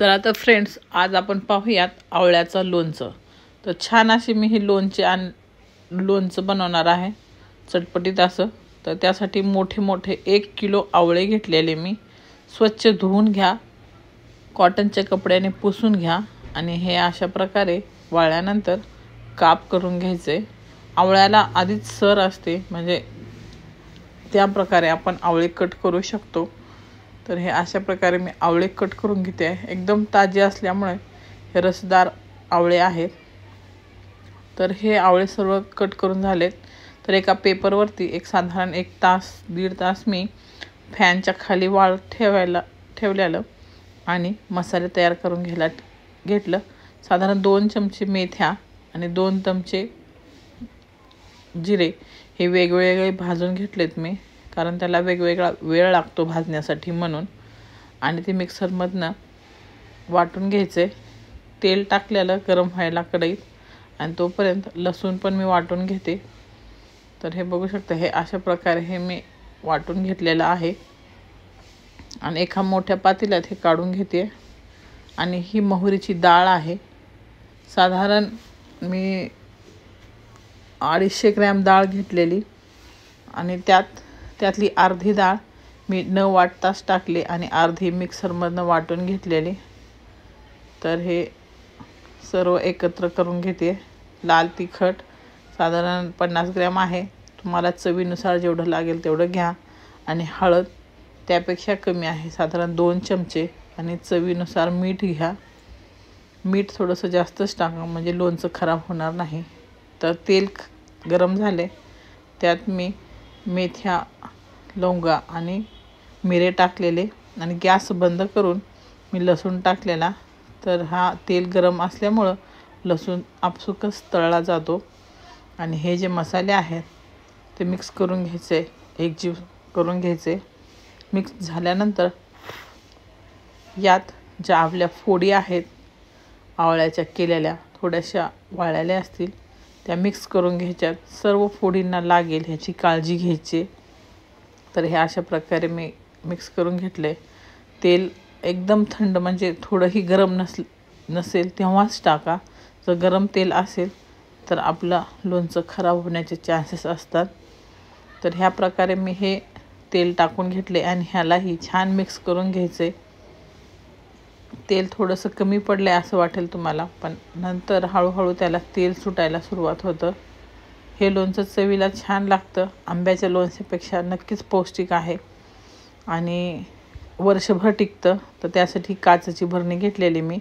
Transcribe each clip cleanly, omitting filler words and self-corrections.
तर आता फ्रेंड्स, आज आपण पाहूयात आवळ्याचं लोणचं। तर छान अशी मी हे लोणचं बनवणार आहे, चटपटीत असं। तर त्यासाठी मोठे मोठे 1 किलो आवळे घेतलेले मी स्वच्छ धुवून घ्या, कॉटनच्या कपड्याने पुसून घ्या आणि हे अशा प्रकारे वाळल्यानंतर काप करून घ्यायचे। आवळ्याला आधीच सर असते, म्हणजे त्या प्रकारे आपण आवळे कट करू शकतो। तर हे अशा प्रकारे मी आवळे कट करून घेते आहे। एकदम ताजे असल्यामुळे हे रसदार आवळे आहेत। तर हे आवळे सर्व कट करून झालेत। तर एका पेपरवरती एक साधारण 1 तास 1.5 तास मी फॅनच्या खाली ठेवलेलं आणि मसाले तयार करून घेतलं। साधारण 2 चमचे मेथ्या आणि 2 चमचे जिरे हे वेगवेगळे भाजून घेतलेत मी, कारण त्याला वेगवेगळा वेळ लागतो भाजण्यासाठी म्हणून। आणि ते मिक्सरमधनं वाटून घ्यायचे। तेल टाकलेलं गरम व्हायला कढईत, आणि तोपर्यंत लसूण पण मी वाटून घेते। तर हे बघू शकता, हे अशा प्रकारे हे मी वाटून घेतलेलं आहे आणि एका मोठ्या पातेल्यात हे काढून घेते। आणि ही मोहरीची डाळ आहे, साधारण मी 250 ग्रॅम डाळ घेतलेली आणि त्यातली अर्धी डाळ मी न वाटताच टाकली आणि अर्धी मिक्सरमधनं वाटून घेतलेली। तर हे सर्व एकत्र करून घेते। लाल तिखट साधारण 50 ग्रॅम आहे, तुम्हाला चवीनुसार जेवढं लागेल तेवढं घ्या। आणि हळद त्यापेक्षा कमी आहे, साधारण 2 चमचे। आणि चवीनुसार मीठ घ्या, मीठ थोडंसं जास्तच टाका म्हणजे लोणचं खराब होणार नाही। तर तेल गरम झाले, त्यात मी मेथ्या, लवंगा आणि मिरे टाकलेले आणि गॅस बंद करून मी लसूण टाकलेला। तर हा तेल गरम असल्यामुळं लसूण आपसुकच तळला जातो। आणि हे जे मसाले आहेत ते मिक्स करून घ्यायचे, एकजीव करून घ्यायचे। मिक्स झाल्यानंतर यात ज्या आपल्या फोडी आहेत आवळ्याच्या केलेल्या, थोड्याशा वाळलेल्या असतील त्या मिक्स करून घ्यायच्यात। सर्व फोडींना लागेल ह्याची काळजी घ्यायची। तर हे अशा प्रकारे मी मिक्स करून घेतले। तेल एकदम थंड, म्हणजे थोडंही गरम नसेल तेव्हाच टाका। जर गरम तेल असेल तर आपलं लोणचं खराब होण्याचे चान्सेस असतात। तर ह्या प्रकारे मी हे तेल टाकून घेतले आणि ह्यालाही छान मिक्स करून घ्यायचे। तेल थोडंसं कमी पडलं असं वाटेल तुम्हाला, पण नंतर हळूहळू त्याला तेल सुटायला सुरुवात होतं। हे लोणचं चवीला छान लागतं, आंब्याच्या लोणच्यापेक्षा नक्कीच पौष्टिक आहे आणि वर्षभर टिकतं। तर त्यासाठी काचेची भरणी घेतलेली मी,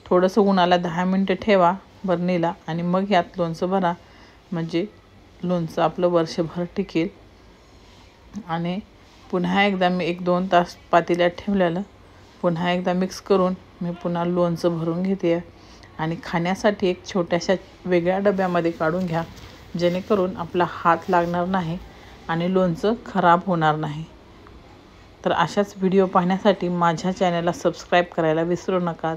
थोडंसं उन्हाला 10 मिनिटं ठेवा भरणीला आणि मग यात लोणचं भरा, म्हणजे लोणचं आपलं वर्षभर टिकेल। आणि पुन्हा एकदा मी 1-2 तास पातेल्यात ठेवलेलं, पुन्हा एकदा मिक्स करून मी पुन्हा लोणचं भरून घेते आणि खाण्यासाठी एक छोट्याशा वेगळ्या डब्यामध्ये काढून घ्या, जेणेकरून आपला हात लागणार नाही आणि लोणचं खराब होणार नाही। तर अशाच व्हिडिओ पाहण्यासाठी माझ्या चॅनलला सबस्क्राईब करायला विसरू नका।